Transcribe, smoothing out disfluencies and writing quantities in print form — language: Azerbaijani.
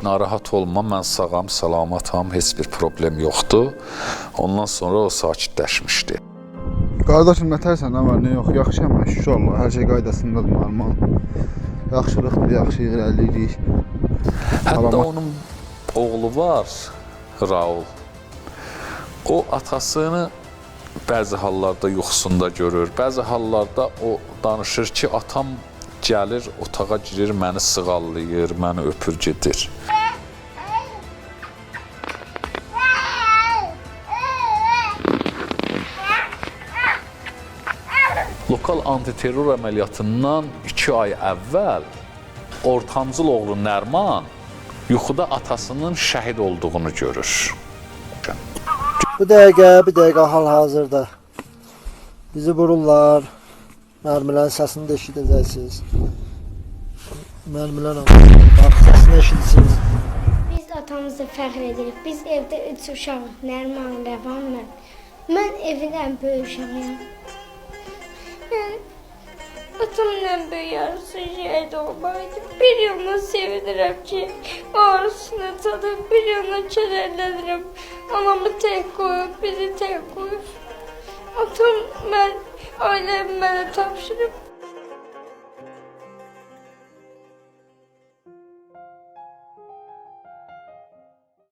narahat olma, mən sağam, salamatam, heç bir problem yoxdur. Ondan sonra o sakitləşmişdi. Qardaşım, nətərsən, nə var, nə yox? Yaxşıyam, şükür Allah, hər şey qaydasındadır, normal. Yaxşılıqdır, yaxşı irəliyirik. Hətta onun oğlu var, Raul. O atasını bəzi hallarda yuxusunda görür, bəzi hallarda o danışır ki, atam gəlir, otağa girir, məni sığallayır, məni öpür gedir. Lokal antiterror əməliyyatından 2 ay əvvəl ortancıl oğlu Nərman yuxuda atasının şəhid olduğunu görür. Bu dəqiqə hal-hazırda bizi vururlar. Mərmilərin səsini də eşidəcəksiniz. Mərmilərin səsini eşidirsiniz. Biz atamızla fəxr edirik. Biz evdə 3 uşağıq. Nərman, Rəvan, mən. Mən evin ən böyük uşağıyam. Atamla böyük yarısı şəhid olmalıydı. Bir yana sevinirəm ki, arısını tadım, bir yana kədərlənirəm. Anamı tək qoyub, bizi tək qoyub. Atam, mən ailemi mənə tapşırıb.